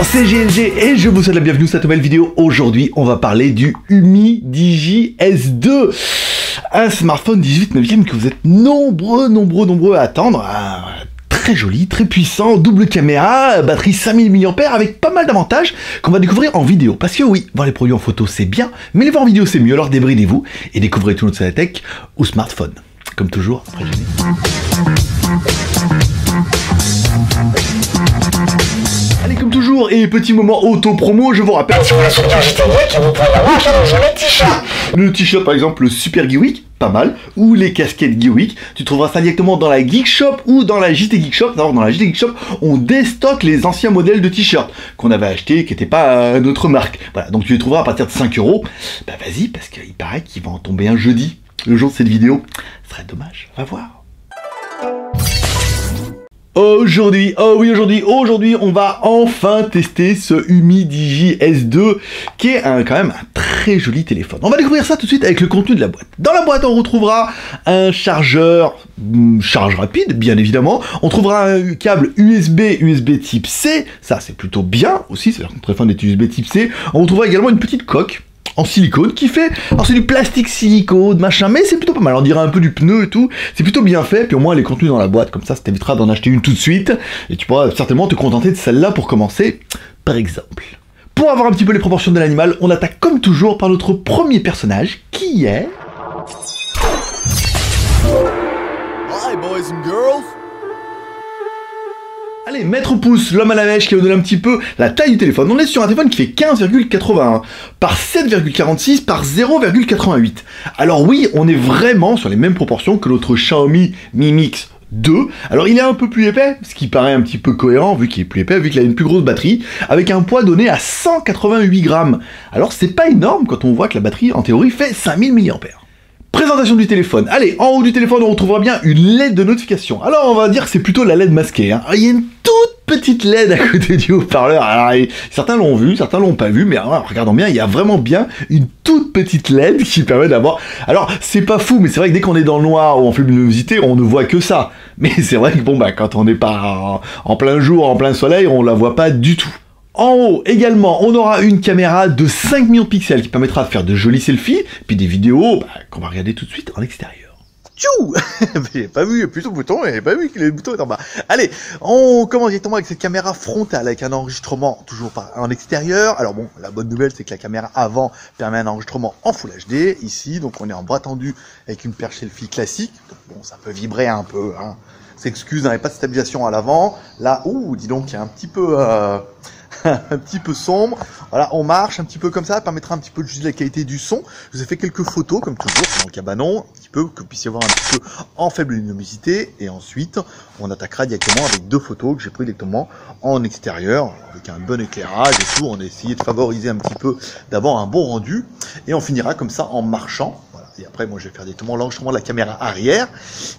c'est GLG et je vous souhaite la bienvenue dans cette nouvelle vidéo. Aujourd'hui, on va parler du Umi Digi S2. Un smartphone 18/9e que vous êtes nombreux à attendre. Très joli, très puissant, double caméra, batterie 5000 mAh avec pas mal d'avantages qu'on va découvrir en vidéo. Parce que oui, voir les produits en photo c'est bien, mais les voir en vidéo c'est mieux, alors débridez-vous et découvrez tout notre salle tech ou smartphone. Comme toujours, après je dis. Allez, comme toujours, et petit moment auto-promo, je vous rappelle... Si vous voulez soutenir JT Geek, vous pouvez l'avoir sur nos jolis t-shirts. Le t-shirt par exemple, le Super Geek, pas mal, ou les casquettes Geek, tu trouveras ça directement dans la Geek Shop ou dans la JT Geek Shop. D'abord, dans la JT Geek Shop, on déstocke les anciens modèles de t-shirts qu'on avait achetés, qui n'étaient pas notre marque. Voilà, donc tu les trouveras à partir de 5 €. Bah vas-y, parce qu'il paraît qu'il va en tomber un jeudi, le jour de cette vidéo. Ce serait dommage, on va voir. Aujourd'hui, aujourd'hui, on va enfin tester ce Umi Digi S2 qui est quand même un très joli téléphone. On va découvrir ça tout de suite avec le contenu de la boîte. Dans la boîte, on retrouvera un chargeur, charge rapide, bien évidemment. On trouvera un câble USB type C, ça c'est plutôt bien aussi, c'est-à-dire qu'on préfère des USB type C. On retrouvera également une petite coque en silicone qui fait, alors c'est du plastique silicone machin, mais c'est plutôt pas mal, on dirait un peu du pneu et tout, c'est plutôt bien fait, puis au moins elle est contenue dans la boîte, comme ça t'évitera d'en acheter une tout de suite, et tu pourras certainement te contenter de celle-là pour commencer, par exemple. Pour avoir un petit peu les proportions de l'animal, on attaque comme toujours par notre premier personnage, qui est... Hi boys and girls. Allez, Maître Pouce, l'homme à la mèche qui va donner un petit peu la taille du téléphone. On est sur un téléphone qui fait 15,81 par 7,46 par 0,88. Alors oui, on est vraiment sur les mêmes proportions que notre Xiaomi Mi Mix 2. Alors il est un peu plus épais, ce qui paraît un petit peu cohérent vu qu'il est plus épais, vu qu'il a une plus grosse batterie, avec un poids donné à 188 grammes. Alors c'est pas énorme quand on voit que la batterie en théorie fait 5000 mAh. Présentation du téléphone. Allez, en haut du téléphone, on retrouvera bien une LED de notification. Alors, on va dire que c'est plutôt la LED masquée. Hein. Il y a une toute petite LED à côté du haut-parleur. Alors, certains l'ont vu, certains l'ont pas vu, mais alors, regardons bien, il y a vraiment bien une toute petite LED qui permet d'avoir... Alors, c'est pas fou, mais c'est vrai que dès qu'on est dans le noir ou en faible luminosité, on ne voit que ça. Mais c'est vrai que bon, bah, quand on n'est pas en plein jour, en plein soleil, on la voit pas du tout. En haut, également, on aura une caméra de 5 millions de pixels qui permettra de faire de jolis selfies, puis des vidéos qu'on va regarder tout de suite en extérieur. Tchou. J'ai pas vu plutôt le bouton, et pas vu que le bouton est en bas. Allez, on commence directement avec cette caméra frontale, avec un enregistrement toujours en extérieur. Alors bon, la bonne nouvelle, c'est que la caméra avant permet un enregistrement en Full HD, ici, donc on est en bras tendu avec une perche selfie classique. Donc bon, ça peut vibrer un peu, hein. S'excuse, hein, et pas de stabilisation à l'avant. Là, dis donc, il y a un petit peu... un petit peu sombre, voilà, on marche un petit peu comme ça, permettra un petit peu de juger la qualité du son. Je vous ai fait quelques photos, comme toujours, dans le cabanon, un petit peu, que vous puissiez voir un petit peu en faible luminosité, et ensuite, on attaquera directement avec deux photos que j'ai prises directement en extérieur, avec un bon éclairage et tout. On a essayé de favoriser un petit peu, d'abord un bon rendu, et on finira comme ça en marchant. Et après, moi, je vais faire directement l'enregistrement de la caméra arrière.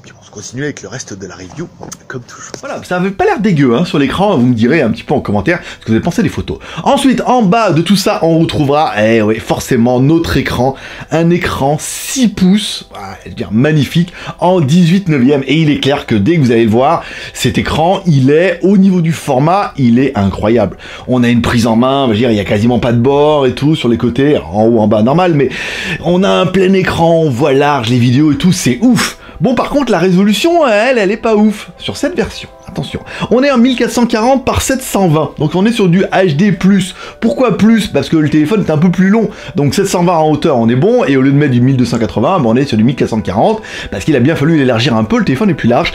Puis on se continue avec le reste de la review, comme toujours. Voilà, ça avait pas l'air dégueu hein, sur l'écran. Vous me direz un petit peu en commentaire ce que vous avez pensé des photos. Ensuite, en bas de tout ça, on retrouvera, oui, forcément, notre écran. Un écran 6 pouces, voilà, je veux dire magnifique, en 18/9e. Et il est clair que dès que vous allez le voir, cet écran, il est, au niveau du format, il est incroyable. On a une prise en main, je veux dire, il y a quasiment pas de bord et tout sur les côtés, en haut, en bas, normal, mais on a un plein écran. On voit large, les vidéos et tout, c'est ouf. Bon, par contre, la résolution, elle est pas ouf sur cette version. Attention, on est en 1440 par 720, donc on est sur du HD+. Pourquoi plus? Parce que le téléphone est un peu plus long, donc 720 en hauteur, on est bon, et au lieu de mettre du 1280, on est sur du 1440, parce qu'il a bien fallu l'élargir un peu, le téléphone est plus large.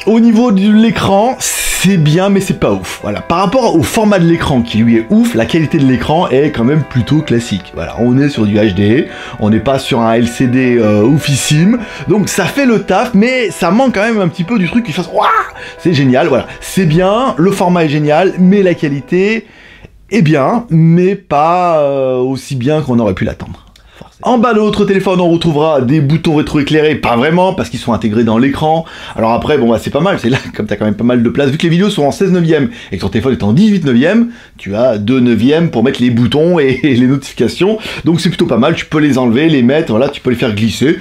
Au niveau de l'écran, c'est bien, mais c'est pas ouf. Voilà. Par rapport au format de l'écran, qui lui est ouf, la qualité de l'écran est quand même plutôt classique. Voilà, on est sur du HD, on n'est pas sur un LCD oufissime, donc ça fait le taf, mais ça manque quand même un petit peu du truc qui fasse waouh, c'est génial. Voilà, c'est bien, le format est génial, mais la qualité est bien, mais pas aussi bien qu'on aurait pu l'attendre. En bas de notre téléphone, on retrouvera des boutons rétroéclairés, pas vraiment, parce qu'ils sont intégrés dans l'écran. Alors après, bon bah c'est pas mal, c'est là, comme t'as quand même pas mal de place, vu que les vidéos sont en 16/9e et que ton téléphone est en 18/9e, tu as 2/9e pour mettre les boutons et les notifications, donc c'est plutôt pas mal, tu peux les enlever, les mettre, voilà, tu peux les faire glisser.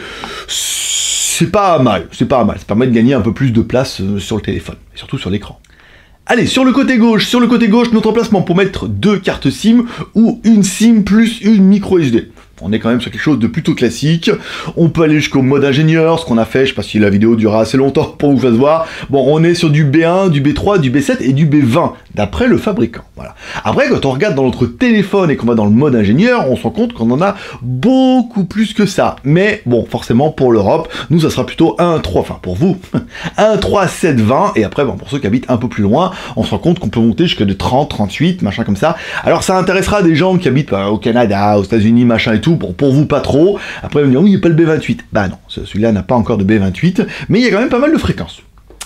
C'est pas mal, ça permet de gagner un peu plus de place sur le téléphone, et surtout sur l'écran. Allez, sur le côté gauche, notre emplacement pour mettre 2 cartes SIM ou une SIM plus une micro SD. On est quand même sur quelque chose de plutôt classique. On peut aller jusqu'au mode ingénieur, ce qu'on a fait, je sais pas si la vidéo durera assez longtemps pour vous faire voir. Bon, on est sur du B1, du B3, du B7 et du B20, d'après le fabricant. Voilà. Après, quand on regarde dans notre téléphone et qu'on va dans le mode ingénieur, on se rend compte qu'on en a beaucoup plus que ça. Mais bon, forcément, pour l'Europe, nous, ça sera plutôt 1.3, enfin pour vous, 1.3.7.20. Et après, bon, pour ceux qui habitent un peu plus loin, on se rend compte qu'on peut monter jusqu'à de 30, 38, machin comme ça. Alors, ça intéressera des gens qui habitent au Canada, aux États-Unis, machin et tout. Bon, pour vous, pas trop. Après, on me dit, oui, il n'y a pas le B28. Bah non, celui-là n'a pas encore de B28, mais il y a quand même pas mal de fréquences.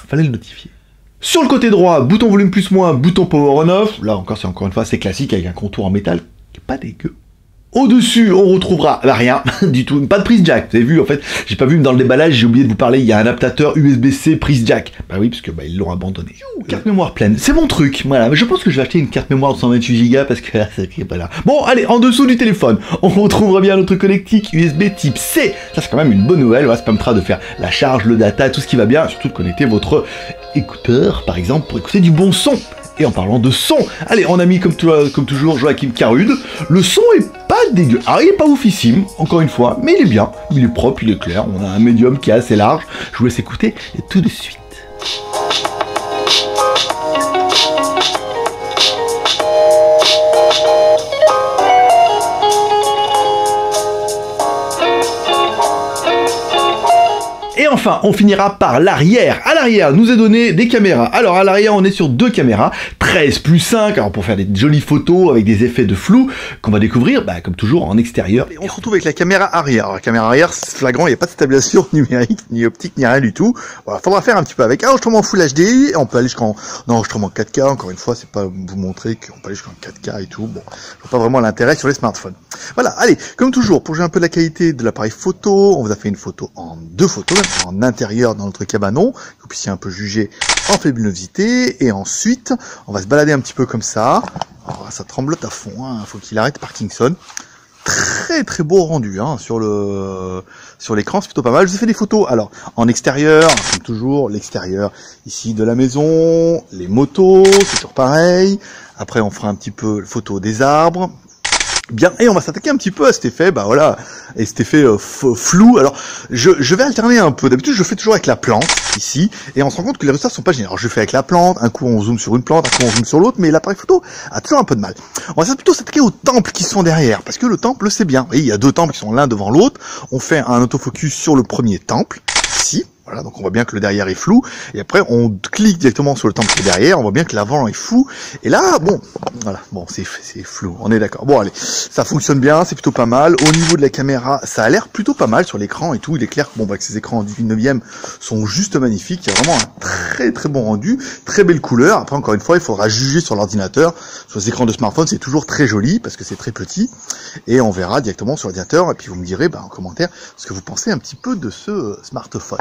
Fallait le notifier. Sur le côté droit, bouton volume plus moins, bouton power on off. Là encore, c'est encore une fois, c'est classique avec un contour en métal qui est pas dégueu. Au-dessus, on retrouvera rien du tout, pas de prise jack. Vous avez vu, en fait, j'ai pas vu dans le déballage, j'ai oublié de vous parler, il y a un adaptateur USB-C prise jack. Bah oui, parce que bah, ils l'ont abandonné. Carte mémoire pleine, c'est mon truc. Voilà, mais je pense que je vais acheter une carte mémoire de 128 Go parce que c'est pas là. Bon, allez, en dessous du téléphone, on retrouvera bien notre connectique USB type C. Ça, c'est quand même une bonne nouvelle. Voilà, ça permettra de faire la charge, le data, tout ce qui va bien, surtout de connecter votre écouteur, par exemple, pour écouter du bon son. Et en parlant de son, allez, on a mis comme toujours Joachim Carude. Le son est pas dégueu. Alors il est pas oufissime, encore une fois, mais il est bien, il est propre, il est clair. On a un médium qui est assez large. Je vous laisse écouter tout de suite. Et enfin, on finira par l'arrière. À l'arrière, nous est donné des caméras. Alors, à l'arrière, on est sur 2 caméras, 13+5, alors pour faire des jolies photos avec des effets de flou, qu'on va découvrir, bah, comme toujours, en extérieur. Et on se retrouve avec la caméra arrière. Alors, la caméra arrière, c'est flagrant, il n'y a pas de stabilisation numérique, ni optique, ni rien du tout. Voilà, faudra faire un petit peu avec. Enregistrement Full HD, on peut aller jusqu'en enregistrement 4K, encore une fois, c'est pas vous montrer qu'on peut aller jusqu'en 4K et tout. Bon, je vois pas vraiment l'intérêt sur les smartphones. Voilà, allez, comme toujours, pour jouer un peu la qualité de l'appareil photo, on vous a fait une photo en 2 photos, en intérieur dans notre cabanon, que vous puissiez un peu juger en faible luminosité, et ensuite on va se balader un petit peu comme ça. Alors, ça tremblote à fond, hein. Faut qu'il arrête Parkinson. Très très beau rendu hein, sur l'écran, c'est plutôt pas mal. Je vous ai fait des photos, alors en extérieur, comme toujours, l'extérieur ici de la maison, les motos, c'est toujours pareil. Après on fera un petit peu photo des arbres. Bien, et on va s'attaquer un petit peu à cet effet, bah voilà, et cet effet flou. Alors, je vais alterner un peu. D'habitude, je le fais toujours avec la plante, ici, et on se rend compte que les résultats sont pas géniaux. Alors, je fais avec la plante, un coup on zoome sur une plante, un coup on zoome sur l'autre, mais l'appareil photo a toujours un peu de mal. On va plutôt s'attaquer aux temples qui sont derrière, parce que le temple, c'est bien. Vous voyez, il y a 2 temples qui sont l'un devant l'autre. On fait un autofocus sur le premier temple, ici. Voilà, donc on voit bien que le derrière est flou, et après on clique directement sur le temple qui est derrière, on voit bien que l'avant est flou, et là, bon, voilà, bon, c'est flou, on est d'accord. Bon, allez, ça fonctionne bien, c'est plutôt pas mal. Au niveau de la caméra, ça a l'air plutôt pas mal sur l'écran et tout, il est clair que bon, bah, que ces écrans en 18/9 sont juste magnifiques, il y a vraiment un très très bon rendu, très belle couleur. Après, encore une fois, il faudra juger sur l'ordinateur. Sur les écrans de smartphone, c'est toujours très joli, parce que c'est très petit, et on verra directement sur l'ordinateur, et puis vous me direz, bah, en commentaire, ce que vous pensez un petit peu de ce smartphone.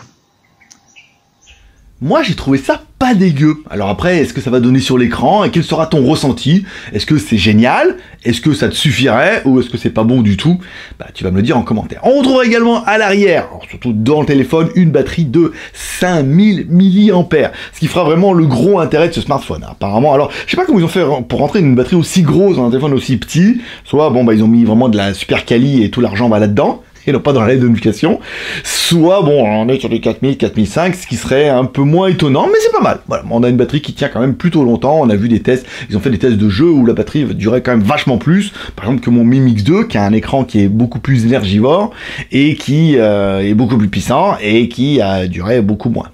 Moi, j'ai trouvé ça pas dégueu. Alors après, est-ce que ça va donner sur l'écran et quel sera ton ressenti? Est-ce que c'est génial? Est-ce que ça te suffirait? Ou est-ce que c'est pas bon du tout? Bah, tu vas me le dire en commentaire. On retrouve également à l'arrière, surtout dans le téléphone, une batterie de 5000 mAh. Ce qui fera vraiment le gros intérêt de ce smartphone. Apparemment, alors, je sais pas comment ils ont fait pour rentrer une batterie aussi grosse dans un téléphone aussi petit. Soit, bon, bah, ils ont mis vraiment de la super quali et tout l'argent va là-dedans. Et non pas dans la lettre de notification, soit, bon, on est sur les 4000, 4005, ce qui serait un peu moins étonnant, mais c'est pas mal. Voilà, on a une batterie qui tient quand même plutôt longtemps, on a vu des tests, ils ont fait des tests de jeu où la batterie durait quand même vachement plus, par exemple que mon Mi Mix 2, qui a un écran qui est beaucoup plus énergivore, et qui est beaucoup plus puissant, et qui a duré beaucoup moins.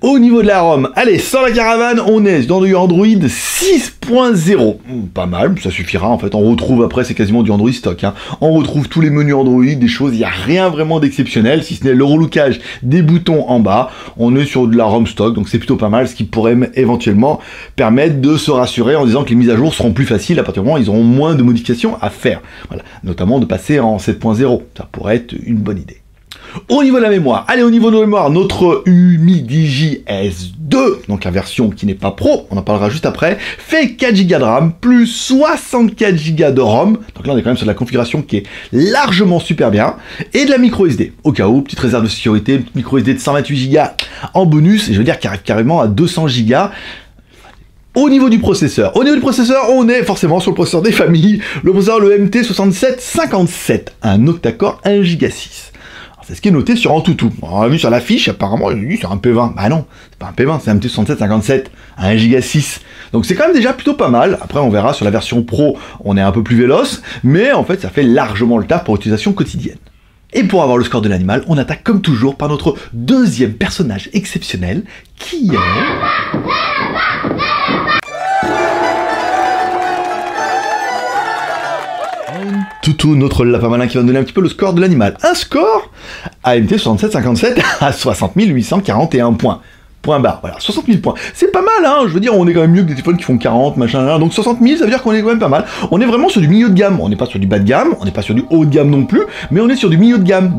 Au niveau de la ROM, allez, sans la caravane, on est dans du Android 6.0. Pas mal, ça suffira, en fait, on retrouve après, c'est quasiment du Android stock, hein. On retrouve tous les menus Android, des choses, il n'y a rien vraiment d'exceptionnel, si ce n'est le relookage des boutons en bas. On est sur de la ROM stock, donc c'est plutôt pas mal, ce qui pourrait éventuellement permettre de se rassurer en disant que les mises à jour seront plus faciles à partir du moment où ils auront moins de modifications à faire. Voilà, notamment de passer en 7.0, ça pourrait être une bonne idée. Au niveau de la mémoire, allez, au niveau de la mémoire, notre UMI-Digi S2, donc la version qui n'est pas pro, on en parlera juste après, fait 4 Go de RAM plus 64 Go de ROM, donc là on est quand même sur la configuration qui est largement super bien, et de la micro SD, au cas où, petite réserve de sécurité, une petite micro SD de 128 Go en bonus, et je veux dire qui arrive carrément à 200 Go. Au niveau du processeur, on est forcément sur le processeur des familles, le processeur le MT6757, un octa-core 1 Go 6. C'est ce qui est noté sur Antutu. On a vu sur la fiche, apparemment, il est sur un P20. Bah non, c'est pas un P20, c'est un MT6757, un 1 Go 6. Donc c'est quand même déjà plutôt pas mal. Après, on verra sur la version Pro, on est un peu plus véloce, mais en fait, ça fait largement le taf pour utilisation quotidienne. Et pour avoir le score de l'animal, on attaque comme toujours par notre deuxième personnage exceptionnel, qui est... Toutou, notre lapin malin qui va nous donner un petit peu le score de l'animal. Un score AMT 6757 à 60 841 points. Point barre, voilà, 60 000 points. C'est pas mal, hein, je veux dire, on est quand même mieux que des téléphones qui font 40, machin, donc 60 000, ça veut dire qu'on est quand même pas mal. On est vraiment sur du milieu de gamme, on n'est pas sur du bas de gamme, on n'est pas sur du haut de gamme non plus, mais on est sur du milieu de gamme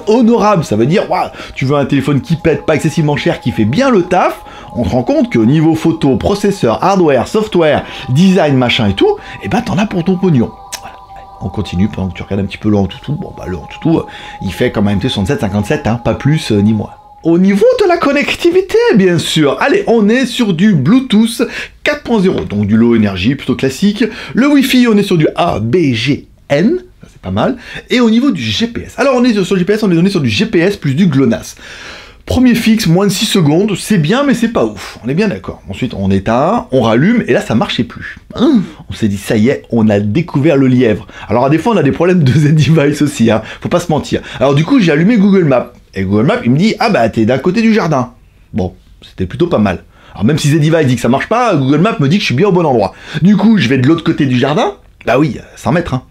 honorable, ça veut dire, waouh, tu veux un téléphone qui pète, pas excessivement cher, qui fait bien le taf, on se rend compte que niveau photo, processeur, hardware, software, design, machin et tout, et ben t'en as pour ton pognon. On continue pendant que tu regardes un petit peu le Antutu. Bon, bah le Antutu, il fait comme un MT6757, hein, pas plus ni moins. Au niveau de la connectivité, bien sûr, allez, on est sur du Bluetooth 4.0, donc du low energy, plutôt classique. Le Wi-Fi, on est sur du ABGN, ça c'est pas mal. Et au niveau du GPS, alors on est sur le GPS, on est donné sur du GPS plus du GLONASS. Premier fixe, moins de 6 secondes, c'est bien mais c'est pas ouf, on est bien d'accord. Ensuite on éteint, on rallume, et là ça marchait plus. On s'est dit ça y est, on a découvert le lièvre. Alors à des fois on a des problèmes de Z-Device aussi, hein, faut pas se mentir. Alors du coup j'ai allumé Google Maps, et Google Maps il me dit, ah bah t'es d'un côté du jardin. Bon, c'était plutôt pas mal. Alors même si Z-Device dit que ça marche pas, Google Maps me dit que je suis bien au bon endroit. Du coup je vais de l'autre côté du jardin, bah oui, 100 mètres, hein.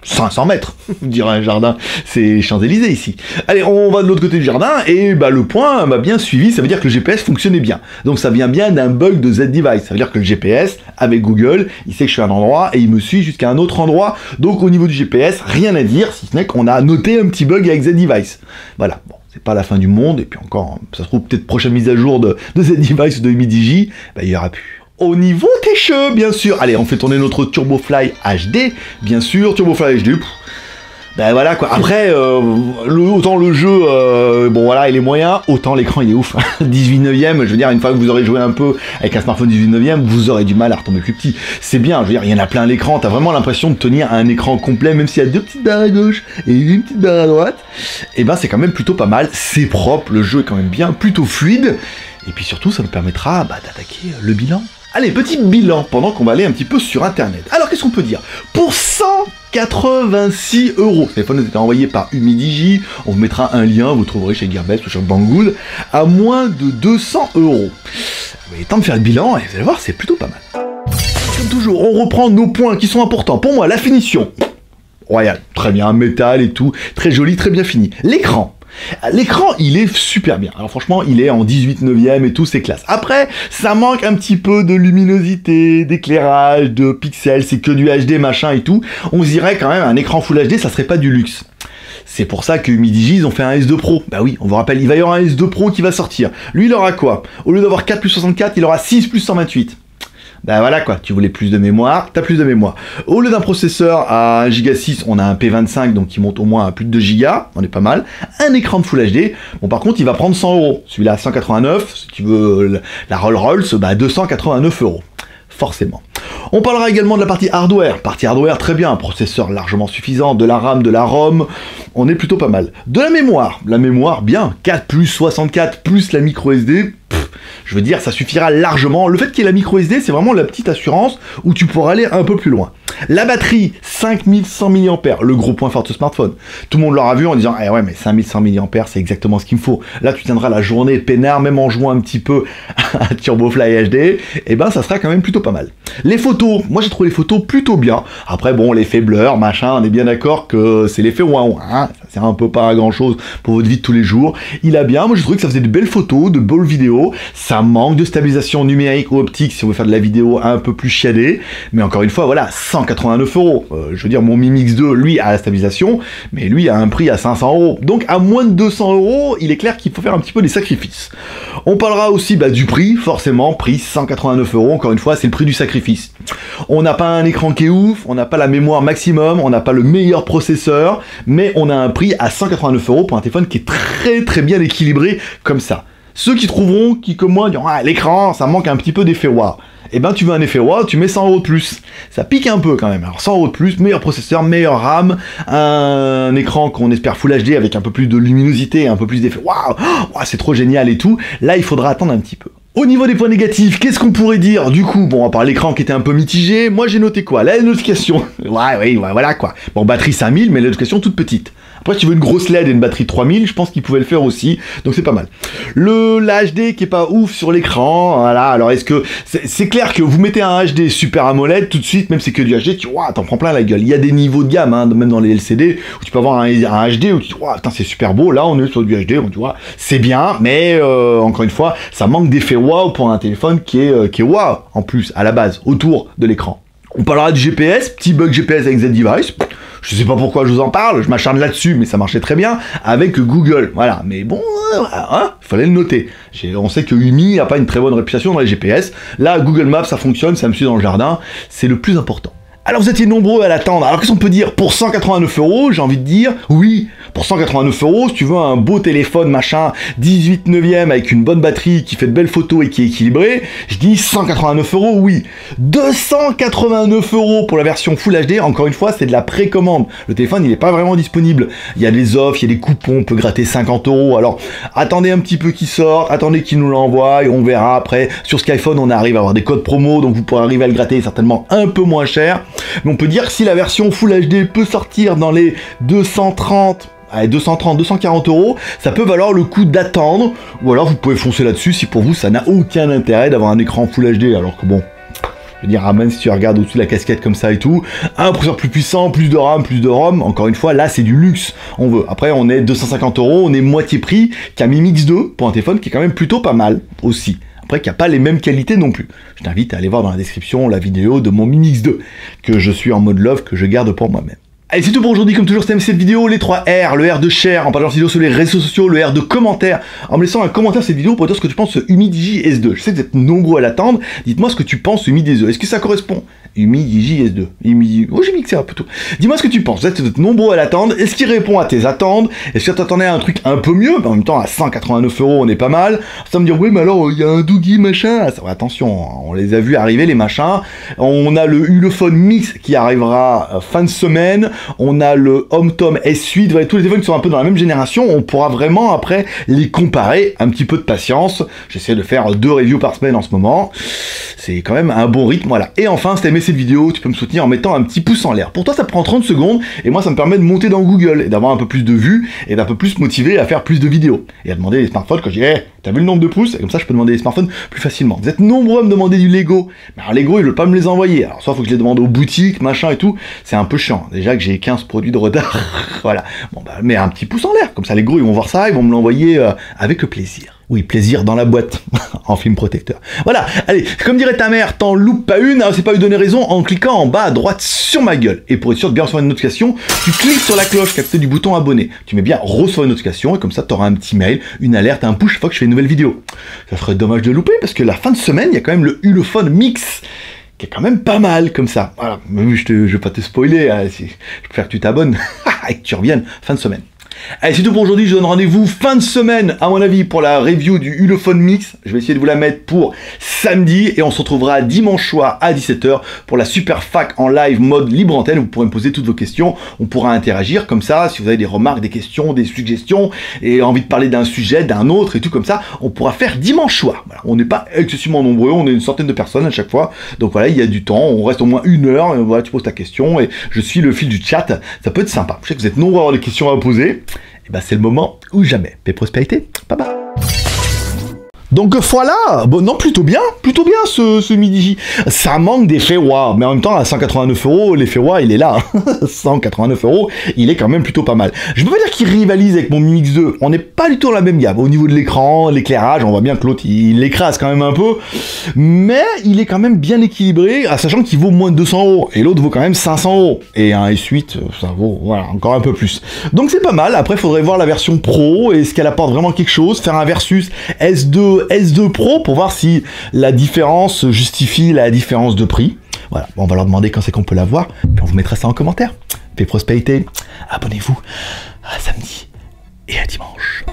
500 mètres, vous direz un jardin, c'est Champs-Élysées ici. Allez, on va de l'autre côté du jardin, et bah le point m'a bien suivi, ça veut dire que le GPS fonctionnait bien. Donc ça vient bien d'un bug de Z-Device, ça veut dire que le GPS, avec Google, il sait que je suis à un endroit, et il me suit jusqu'à un autre endroit. Donc au niveau du GPS, rien à dire, si ce n'est qu'on a noté un petit bug avec Z-Device. Voilà, bon, c'est pas la fin du monde, et puis encore, ça se trouve peut-être prochaine mise à jour de Z-Device ou de Midigi, bah il y aura plus. Au niveau des cheveux, bien sûr. Allez, on fait tourner notre TurboFly HD, bien sûr. TurboFly HD, ben voilà quoi. Après, autant le jeu, bon voilà, il est moyen, autant l'écran il est ouf. 18 neuvième, je veux dire, une fois que vous aurez joué un peu avec un smartphone 18 neuvième, vous aurez du mal à retomber plus petit. C'est bien, je veux dire, il y en a plein à l'écran, t'as vraiment l'impression de tenir un écran complet, même s'il y a deux petites barres à gauche et une petite barre à droite. Et ben c'est quand même plutôt pas mal, c'est propre, le jeu est quand même bien, plutôt fluide. Et puis surtout, ça nous permettra d'attaquer le bilan. Allez, petit bilan, pendant qu'on va aller un petit peu sur Internet. Alors, qu'est-ce qu'on peut dire? Pour 186 €, ce téléphone a été envoyé par Humidigi, on vous mettra un lien, vous trouverez chez Gearbest ou chez Banggood, à moins de 200 €. Il est temps de faire le bilan, et vous allez voir, c'est plutôt pas mal. Comme toujours, on reprend nos points qui sont importants. Pour moi, la finition, royal, très bien, métal et tout, très joli, très bien fini. L'écran, il est super bien. Alors franchement, il est en 18 neuvième et tout, c'est classe. Après, ça manque un petit peu de luminosité, d'éclairage, de pixels, c'est que du HD machin et tout. On se dirait quand même un écran Full HD, ça serait pas du luxe. C'est pour ça que Humidigi, ils ont fait un S2 Pro. Bah oui, on vous rappelle, il va y avoir un S2 Pro qui va sortir. Lui, il aura quoi? Au lieu d'avoir 4 plus 64, il aura 6 plus 128. Bah voilà quoi, tu voulais plus de mémoire, t'as plus de mémoire. Au lieu d'un processeur à 1 Go 6, on a un P25, donc qui monte au moins à plus de 2 Go, on est pas mal. Un écran de Full HD, bon par contre il va prendre 100 €. Celui-là à 189, si tu veux la Rolls-Royce, bah 289 €. Forcément. On parlera également de la partie hardware. Partie hardware, très bien, un processeur largement suffisant, de la RAM, de la ROM, on est plutôt pas mal. De la mémoire, bien, 4 plus 64 plus la micro SD, je veux dire, ça suffira largement. Le fait qu'il y ait la micro SD, c'est vraiment la petite assurance où tu pourras aller un peu plus loin. La batterie, 5100 mAh, le gros point fort de ce smartphone. Tout le monde l'aura vu en disant, eh ouais, mais 5100 mAh, c'est exactement ce qu'il me faut. Là, tu tiendras la journée peinard, même en jouant un petit peu à TurboFly HD, et ben, ça sera quand même plutôt pas mal. Les photos, moi j'ai trouvé les photos plutôt bien. Après, bon, l'effet blur, machin, on est bien d'accord que c'est l'effet ouin ouin, hein. Ça sert un peu pas à grand chose pour votre vie de tous les jours. Il a bien, moi j'ai trouvé que ça faisait de belles photos, de belles vidéos. Ça manque de stabilisation numérique ou optique si on veut faire de la vidéo un peu plus chiadée. Mais encore une fois, voilà, 189 €. Je veux dire, mon Mi Mix 2, lui, a la stabilisation, mais lui a un prix à 500 €. Donc à moins de 200 €, il est clair qu'il faut faire un petit peu des sacrifices. On parlera aussi du prix, forcément, prix 189 €. Encore une fois, c'est le prix du sacrifice. On n'a pas un écran qui est ouf, on n'a pas la mémoire maximum, on n'a pas le meilleur processeur, mais on a un prix à 189 € pour un téléphone qui est très très bien équilibré comme ça. Ceux qui trouveront, qui comme moi diront, ah, l'écran, ça manque un petit peu d'effet wow. et ben tu veux un effet wow, tu mets 100 € de plus. Ça pique un peu quand même. Alors 100 € de plus, meilleur processeur, meilleure RAM, un écran qu'on espère Full HD avec un peu plus de luminosité, un peu plus d'effet waouh, c'est trop génial et tout. Là, il faudra attendre un petit peu. Au niveau des points négatifs, qu'est-ce qu'on pourrait dire? Du coup, bon, à part l'écran qui était un peu mitigé, moi j'ai noté quoi? La notification. Voilà quoi. Bon, batterie 5000, mais la notification toute petite. Après, si tu veux une grosse LED et une batterie 3000, je pense qu'ils pouvaient le faire aussi, donc c'est pas mal. La HD qui est pas ouf sur l'écran, voilà, alors est-ce que... C'est clair que vous mettez un HD Super AMOLED, tout de suite, même si c'est que du HD, tu vois, t'en prends plein la gueule. Il y a des niveaux de gamme, hein, même dans les LCD, où tu peux avoir un HD, où tu dis, wow, putain, c'est super beau, là on est sur du HD, donc tu vois, c'est bien, mais encore une fois, ça manque d'effet wow pour un téléphone qui est wow, en plus, à la base, autour de l'écran. On parlera du GPS, petit bug GPS avec Z-Device. Je sais pas pourquoi je vous en parle, je m'acharne là-dessus, mais ça marchait très bien avec Google. Voilà, mais bon, il fallait le noter. On sait que Umi n'a pas une très bonne réputation dans les GPS. Là, Google Maps, ça fonctionne, ça me suit dans le jardin, c'est le plus important. Alors vous étiez nombreux à l'attendre. Alors qu'est-ce qu'on peut dire? Pour 189 €, j'ai envie de dire, oui, pour 189 €, si tu veux un beau téléphone, machin, 18/9 avec une bonne batterie, qui fait de belles photos et qui est équilibré, je dis 189 €, oui. 289 € pour la version Full HD, encore une fois, c'est de la précommande. Le téléphone, il n'est pas vraiment disponible. Il y a des offres, il y a des coupons, on peut gratter 50 €. Alors, attendez un petit peu qu'il sorte, attendez qu'il nous l'envoie, et on verra après. Sur Skyphone, on arrive à avoir des codes promo, donc vous pourrez arriver à le gratter certainement un peu moins cher. Mais on peut dire que si la version Full HD peut sortir dans les 240, 240 €, ça peut valoir le coup d'attendre, ou alors vous pouvez foncer là-dessus si pour vous ça n'a aucun intérêt d'avoir un écran Full HD, alors que bon, je veux dire, même si tu regardes au-dessus de la casquette comme ça et tout, un processeur plus puissant, plus de RAM, plus de ROM, encore une fois, là c'est du luxe, on veut. Après on est 250 €, on est moitié prix qu'un Mi Mix 2 pour un téléphone qui est quand même plutôt pas mal aussi. Après, qui n'a pas les mêmes qualités non plus. Je t'invite à aller voir dans la description la vidéo de mon Mi Mix 2, que je suis en mode love, que je garde pour moi-même. Allez, c'est tout pour aujourd'hui. Comme toujours, si t'aimes cette vidéo, les 3 R, le R de share, en partageant cette vidéo sur les réseaux sociaux, le R de commentaire, en me laissant un commentaire sur cette vidéo pour dire ce que tu penses de Umi Digi S2. Je sais que vous êtes nombreux à l'attendre. Dites-moi ce que tu penses de Umi Digi S2. Est-ce que ça correspond? Umi Digi S2. Oh, j'ai mixé un peu tout. Dis-moi ce que tu penses. Vous êtes nombreux à l'attendre. Est-ce qu'il répond à tes attentes? Est-ce que tu attendais un truc un peu mieux? En même temps, à 189 €, on est pas mal. Ça me dit, oui, mais alors, il y a un Doogie machin. Ouais, attention, on les a vus arriver, les machins. On a le Ulefone Mix qui arrivera fin de semaine. On a le HomeTom S8. Voilà, tous les téléphones qui sont un peu dans la même génération. On pourra vraiment, après, les comparer. Un petit peu de patience. J'essaie de faire 2 reviews par semaine en ce moment. C'est quand même un bon rythme, voilà. Et enfin, si t'as aimé cette vidéo, tu peux me soutenir en mettant un petit pouce en l'air. Pour toi, ça prend 30 secondes, et moi, ça me permet de monter dans Google, et d'avoir un peu plus de vues, et d'un peu plus motivé à faire plus de vidéos. Et à demander des smartphones, quand je dis, hey, t'as vu le nombre de pouces? Et comme ça, je peux demander des smartphones plus facilement. Vous êtes nombreux à me demander du Lego. Mais alors, Lego, ils veulent pas me les envoyer. Alors, soit faut que je les demande aux boutiques, machin et tout. C'est un peu chiant. Déjà que j'ai 15 produits de retard. Voilà. Bon, bah, mais un petit pouce en l'air. Comme ça, Lego, ils vont voir ça, ils vont me l'envoyer avec plaisir. Oui, plaisir dans la boîte, en film protecteur. Voilà, allez, comme dirait ta mère, t'en loupes pas une, alors c'est pas lui donner raison en cliquant en bas à droite sur ma gueule. Et pour être sûr de bien recevoir une notification, tu cliques sur la cloche qui est à côté du bouton abonné. Tu mets bien recevoir une notification et comme ça t'auras un petit mail, une alerte, un push chaque fois que je fais une nouvelle vidéo. Ça serait dommage de louper parce que la fin de semaine, il y a quand même le Ulefone Mix qui est quand même pas mal comme ça. Voilà, mais je vais pas te spoiler, hein, je préfère que tu t'abonnes et que tu reviennes fin de semaine. Allez, c'est tout pour aujourd'hui, je donne rendez-vous fin de semaine, à mon avis, pour la review du Ulefone Mix. Je vais essayer de vous la mettre pour samedi, et on se retrouvera dimanche soir à 17 h pour la Super Fac en live mode libre antenne. Vous pourrez me poser toutes vos questions, on pourra interagir comme ça, si vous avez des remarques, des questions, des suggestions, et envie de parler d'un sujet, d'un autre, et tout comme ça, on pourra faire dimanche soir. Voilà, on n'est pas excessivement nombreux, on est une centaine de personnes à chaque fois, donc voilà, il y a du temps, on reste au moins 1 heure, et voilà, tu poses ta question, et je suis le fil du chat, ça peut être sympa. Je sais que vous êtes nombreux à avoir des questions à poser. Et ben c'est le moment ou jamais. Paix, prospérité, bye bye. Donc voilà, bon non plutôt bien ce Mi Digi. Ça manque d'effet wow, mais en même temps à 189 €, l'effet wow il est là. 189 €, il est quand même plutôt pas mal. Je peux pas dire qu'il rivalise avec mon Mi Mix 2, on n'est pas du tout dans la même gamme. Au niveau de l'écran, l'éclairage, on voit bien que l'autre il l'écrase quand même un peu, mais il est quand même bien équilibré, sachant qu'il vaut moins de 200 € et l'autre vaut quand même 500 €. Et un S8, ça vaut voilà encore un peu plus. Donc c'est pas mal. Après il faudrait voir la version Pro, est-ce qu'elle apporte vraiment quelque chose, faire un versus S2 Pro pour voir si la différence justifie la différence de prix. Voilà, on va leur demander quand c'est qu'on peut l'avoir, puis on vous mettra ça en commentaire. Paix, prospérité, abonnez-vous à samedi et à dimanche.